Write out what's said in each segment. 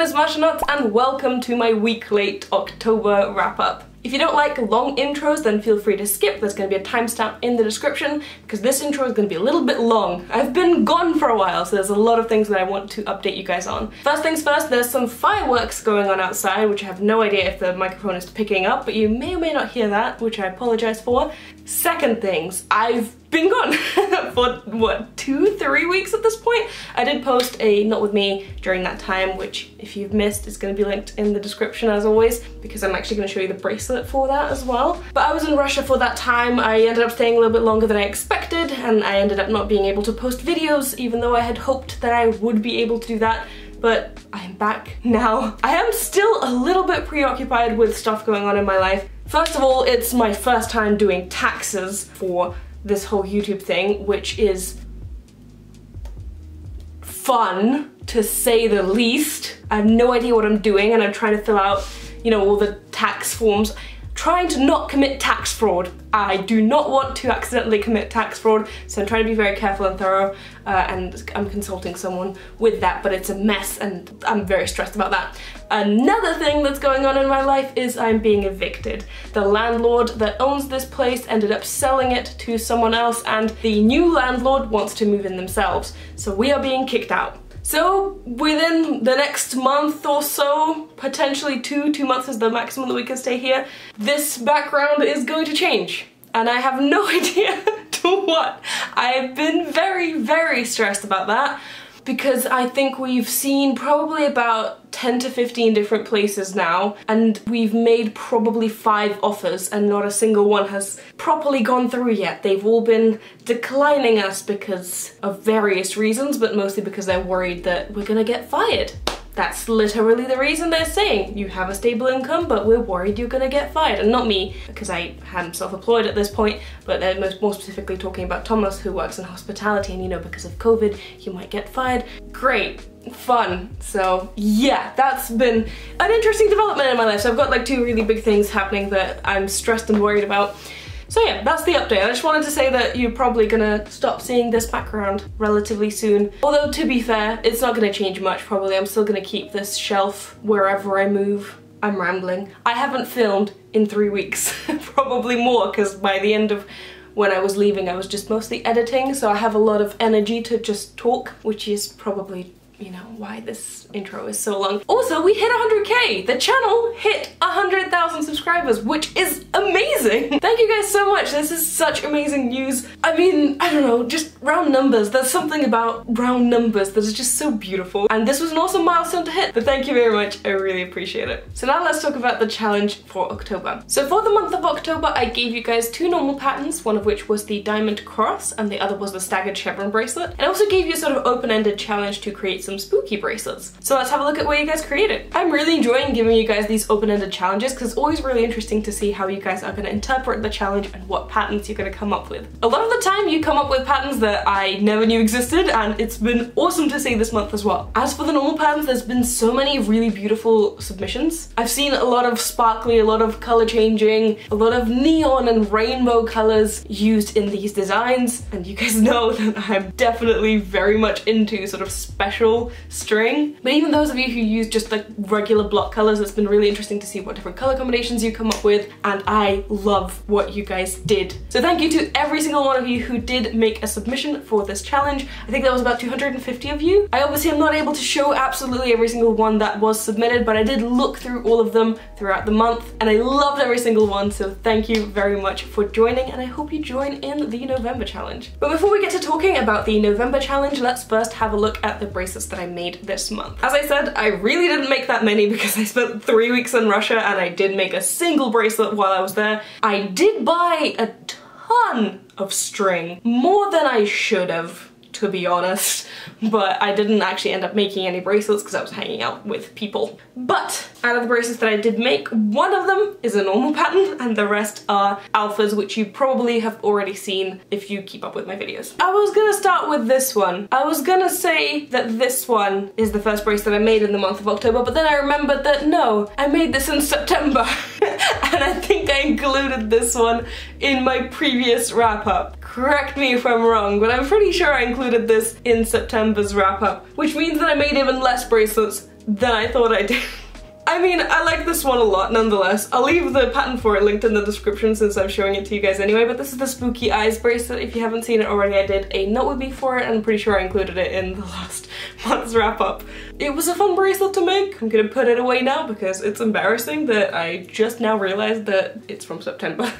is Masha and welcome to my week late October wrap up. If you don't like long intros, then feel free to skip. There's going to be a timestamp in the description because this intro is going to be a little bit long. I've been gone for a while, so there's a lot of things that I want to update you guys on. First things first, there's some fireworks going on outside, which I have no idea if the microphone is picking up, but you may or may not hear that, which I apologize for. Second things, I've been gone for what, 2-3 weeks at this point? I did post a Not With Me during that time, which if you've missed is going to be linked in the description as always, because I'm actually going to show you the bracelet for that as well. But I was in Russia for that time. I ended up staying a little bit longer than I expected, and I ended up not being able to post videos, even though I had hoped that I would be able to do that. But I'm back now. I am still a little bit preoccupied with stuff going on in my life. First of all, it's my first time doing taxes for this whole YouTube thing, which is fun, to say the least. I have no idea what I'm doing, and I'm trying to fill out, you know, all the tax forms. Trying to not commit tax fraud. I do not want to accidentally commit tax fraud, so I'm trying to be very careful and thorough, and I'm consulting someone with that, but it's a mess and I'm very stressed about that. Another thing that's going on in my life is I'm being evicted. The landlord that owns this place ended up selling it to someone else, and the new landlord wants to move in themselves, so we are being kicked out. So within the next month or so, potentially two months is the maximum that we can stay here, this background is going to change. And I have no idea to what. I've been very stressed about that, because I think we've seen probably about 10 to 15 different places now, and we've made probably 5 offers and not a single one has properly gone through yet. They've all been declining us because of various reasons, but mostly because they're worried that we're gonna get fired. That's literally the reason they're saying, you have a stable income, but we're worried you're gonna get fired. And not me, because I am self-employed at this point, but they're more specifically talking about Thomas, who works in hospitality, and you know, because of COVID, you might get fired. Great, fun. So yeah, that's been an interesting development in my life. So I've got like 2 really big things happening that I'm stressed and worried about. So yeah, that's the update. I just wanted to say that you're probably gonna stop seeing this background relatively soon. Although, to be fair, it's not gonna change much probably. I'm still gonna keep this shelf wherever I move. I'm rambling. I haven't filmed in 3 weeks, probably more, because by the end of when I was leaving I was just mostly editing, so I have a lot of energy to just talk, which is probably, you know, why this intro is so long. Also, we hit 100k! The channel hit 100,000 subscribers, which is amazing! Thank you guys so much, this is such amazing news. I mean, I don't know, just round numbers. There's something about round numbers that is just so beautiful. And this was an awesome milestone to hit, but thank you very much, I really appreciate it. So now let's talk about the challenge for October. So for the month of October, I gave you guys 2 normal patterns, one of which was the diamond cross, and the other was the staggered chevron bracelet. And I also gave you a sort of open-ended challenge to create some spooky bracelets. So let's have a look at what you guys created. I'm really enjoying giving you guys these open-ended challenges because it's always really interesting to see how you guys are going to interpret the challenge and what patterns you're going to come up with. A lot of the time you come up with patterns that I never knew existed, and it's been awesome to see this month as well. As for the normal patterns, there's been so many really beautiful submissions. I've seen a lot of sparkly, a lot of color changing, a lot of neon and rainbow colors used in these designs, and you guys know that I'm definitely very much into sort of special string. But even those of you who use just like regular block colors, it's been really interesting to see what different color combinations you come up with, and I love what you guys did. So thank you to every single one of you who did make a submission for this challenge. I think that was about 250 of you. I obviously am not able to show absolutely every single one that was submitted, but I did look through all of them throughout the month, and I loved every single one, so thank you very much for joining, and I hope you join in the November challenge. But before we get to talking about the November challenge, let's first have a look at the bracelets that I made this month. As I said, I really didn't make that many because I spent 3 weeks in Russia and I did make a single bracelet while I was there. I did buy a ton of string, more than I should have, to be honest, but I didn't actually end up making any bracelets because I was hanging out with people. But out of the bracelets that I did make, one of them is a normal pattern and the rest are alphas, which you probably have already seen if you keep up with my videos. I was gonna start with this one. I was gonna say that this one is the first bracelet I made in the month of October, but then I remembered that no, I made this in September and I think I included this one in my previous wrap up. Correct me if I'm wrong, but I'm pretty sure I included this in September's wrap up, which means that I made even less bracelets than I thought I did. I mean, I like this one a lot nonetheless. I'll leave the pattern for it linked in the description since I'm showing it to you guys anyway, but this is the Spooky Eyes bracelet. If you haven't seen it already, I did a Not With Me for it, and I'm pretty sure I included it in the last month's wrap up. It was a fun bracelet to make. I'm gonna put it away now because it's embarrassing that I just now realized that it's from September.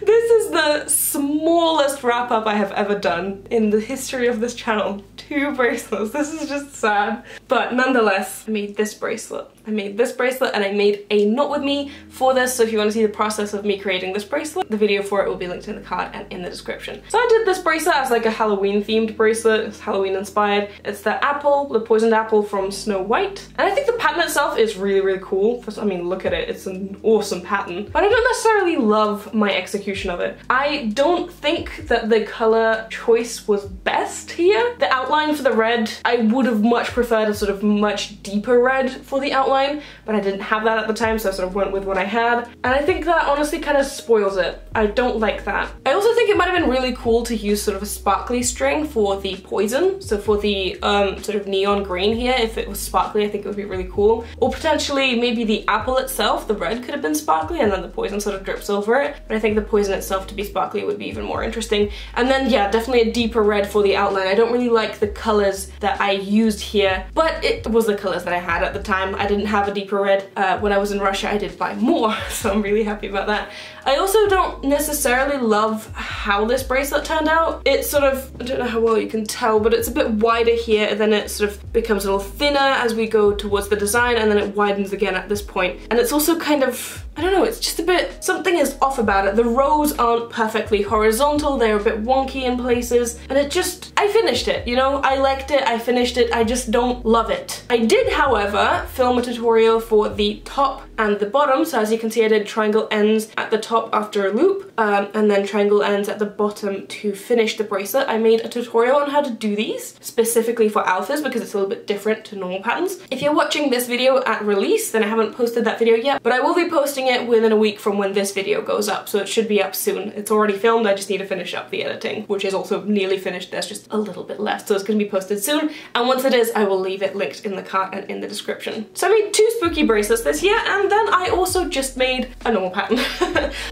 This is the smallest wrap up I have ever done in the history of this channel. 2 bracelets. This is just sad. But nonetheless, I made this bracelet. I made this bracelet and I made a Not With Me for this, so if you want to see the process of me creating this bracelet, the video for it will be linked in the card and in the description. So I did this bracelet as like a Halloween themed bracelet. It's Halloween inspired. It's the apple, the poisoned apple from Snow White. And I think the pattern itself is really, really cool. I mean, look at it. It's an awesome pattern. But I don't necessarily love my execution of it. I don't think that the color choice was best here. The outline for the red, I would have much preferred a sort of much deeper red for the outline, but I didn't have that at the time, so I sort of went with what I had. And I think that honestly kind of spoils it. I don't like that. I also think it might have been really cool to use sort of a sparkly string for the poison. So for the sort of neon green here, if it was sparkly, I think it would be really cool. Or potentially maybe the apple itself, the red could have been sparkly and then the poison sort of drips over it. But I think the poison itself to be sparkly would be even more interesting. And then yeah, definitely a deeper red for the outline. I don't really like the colors that I used here, but it was the colors that I had at the time. I didn't have a deeper red. When I was in Russia, I did buy more, so I'm really happy about that. I also don't necessarily love how this bracelet turned out. It's sort of, I don't know how well you can tell, but it's a bit wider here and then it sort of becomes a little thinner as we go towards the design, and then it widens again at this point. And it's also kind of, I don't know, it's just a bit, something is off about it. The rows aren't perfectly horizontal, they're a bit wonky in places, and it just, I finished it, you know? I liked it, I finished it, I just don't love it. I did, however, film a tutorial for the top and the bottom, so as you can see I did triangle ends at the top after a loop, and then triangle ends at the bottom to finish the bracelet. I made a tutorial on how to do these, specifically for alphas because it's a little bit different to normal patterns. If you're watching this video at release, then I haven't posted that video yet, but I will be posting it within a week from when this video goes up, so it should be up soon. It's already filmed, I just need to finish up the editing, which is also nearly finished. There's just a little bit left, so it's going to be posted soon, and once it is, I will leave it linked in the card and in the description. So I made 2 spooky bracelets this year, and then I also just made a normal pattern.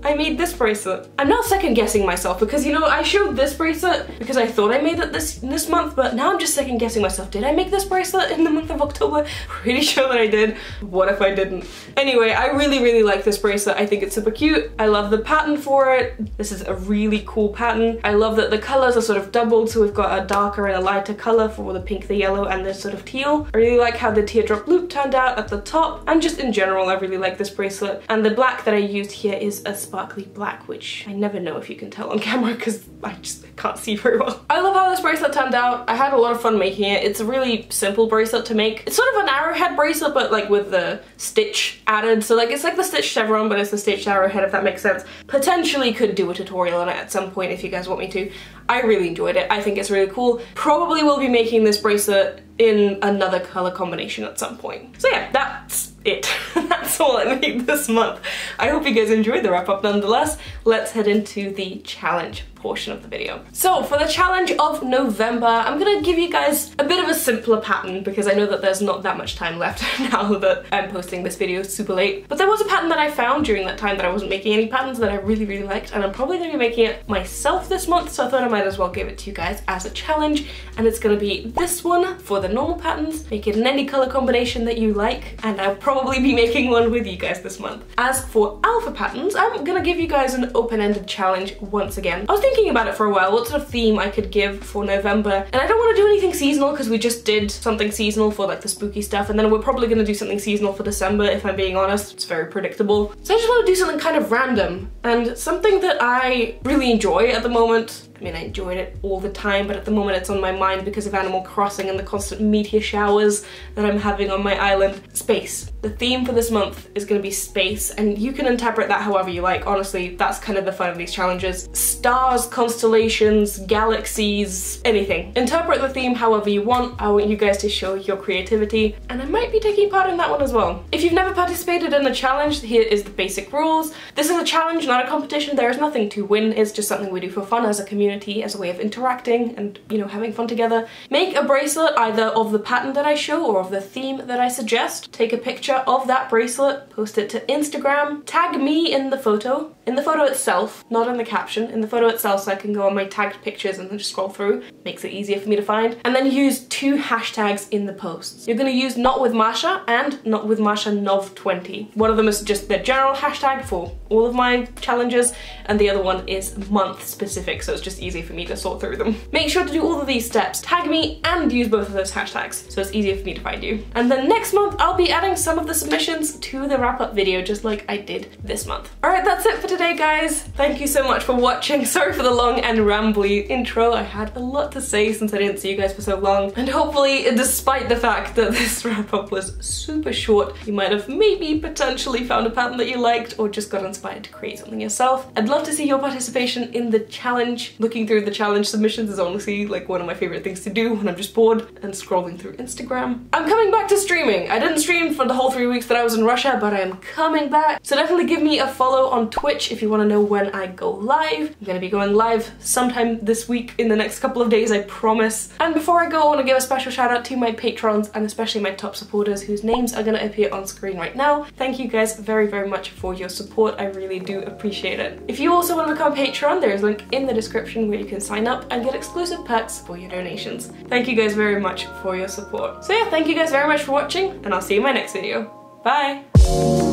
I made this bracelet. I'm now second guessing myself because, you know, I showed this bracelet because I thought I made it this month, but now I'm just second guessing myself. Did I make this bracelet in the month of October? Pretty sure that I did. What if I didn't? Anyway, I really, really like this bracelet. I think it's super cute. I love the pattern for it. This is a really cool pattern. I love that the colors are sort of doubled, so we've got a darker and a lighter color for the pink, the yellow, and the sort of teal. I really like how the teardrop loop turned out at the top, and just in general, I really like this bracelet. And the black that I used here is a sparkly black, which I never know if you can tell on camera because I just can't see very well. I love how this bracelet turned out. I had a lot of fun making it. It's a really simple bracelet to make. It's sort of an arrowhead bracelet, but like with the stitch added. So like it's like the stitched chevron, but it's the stitched arrowhead, if that makes sense. Potentially could do a tutorial on it at some point if you guys want me to. I really enjoyed it. I think it's really cool. Probably will be making this bracelet in another color combination at some point. So yeah, that's it. That's all I made this month. I hope you guys enjoyed the wrap up nonetheless. Let's head into the challenge portion of the video. So for the challenge of November, I'm gonna give you guys a bit of a simpler pattern because I know that there's not that much time left now that I'm posting this video super late. But there was a pattern that I found during that time that I wasn't making any patterns that I really, really liked, and I'm probably gonna be making it myself this month, so I thought I might as well give it to you guys as a challenge. And it's gonna be this one for the normal patterns. Make it in any color combination that you like, and I'll probably be making one with you guys this month. As for alpha patterns, I'm gonna give you guys an open-ended challenge once again. I was thinking about it for a while, what sort of theme I could give for November, and I don't want to do anything seasonal because we just did something seasonal for like the spooky stuff, and then we're probably going to do something seasonal for December if I'm being honest. It's very predictable. So I just want to do something kind of random and something that I really enjoy at the moment. I mean, I enjoyed it all the time, but at the moment it's on my mind because of Animal Crossing and the constant meteor showers that I'm having on my island. Space. The theme for this month is going to be space, and you can interpret that however you like. Honestly, that's kind of the fun of these challenges. Stars, constellations, galaxies, anything. Interpret the theme however you want. I want you guys to show your creativity, and I might be taking part in that one as well. If you've never participated in a challenge, here is the basic rules. This is a challenge, not a competition. There is nothing to win. It's just something we do for fun as a community. community as a way of interacting and, you know, having fun together. Make a bracelet either of the pattern that I show or of the theme that I suggest. Take a picture of that bracelet, post it to Instagram, tag me in the photo itself, not in the caption, in the photo itself, so I can go on my tagged pictures and then just scroll through. Makes it easier for me to find. And then use 2 hashtags in the posts. You're gonna use Not With Masha and Not With Masha Nov20. One of them is just the general hashtag for all of my challenges, and the other one is month specific, so it's just easy for me to sort through them. Make sure to do all of these steps, tag me and use both of those hashtags, so it's easier for me to find you. And then next month, I'll be adding some of the submissions to the wrap-up video, just like I did this month. Alright, that's it for today, guys. Thank you so much for watching. Sorry for the long and rambly intro. I had a lot to say since I didn't see you guys for so long, and hopefully, despite the fact that this wrap-up was super short, you might have maybe potentially found a pattern that you liked or just got inspired to create something yourself. I'd love to see your participation in the challenge. Looking through the challenge submissions is honestly like one of my favorite things to do when I'm just bored and scrolling through Instagram. I'm coming back to streaming. I didn't stream for the whole 3 weeks that I was in Russia, but I am coming back. So definitely give me a follow on Twitch if you want to know when I go live. I'm gonna be going live sometime this week in the next couple of days, I promise. And before I go, I want to give a special shout out to my patrons and especially my top supporters whose names are going to appear on screen right now. Thank you guys very, very much for your support. I really do appreciate it. If you also want to become a patron, there is a link in the description where you can sign up and get exclusive perks for your donations. Thank you guys very much for your support. So yeah, thank you guys very much for watching, and I'll see you in my next video. Bye!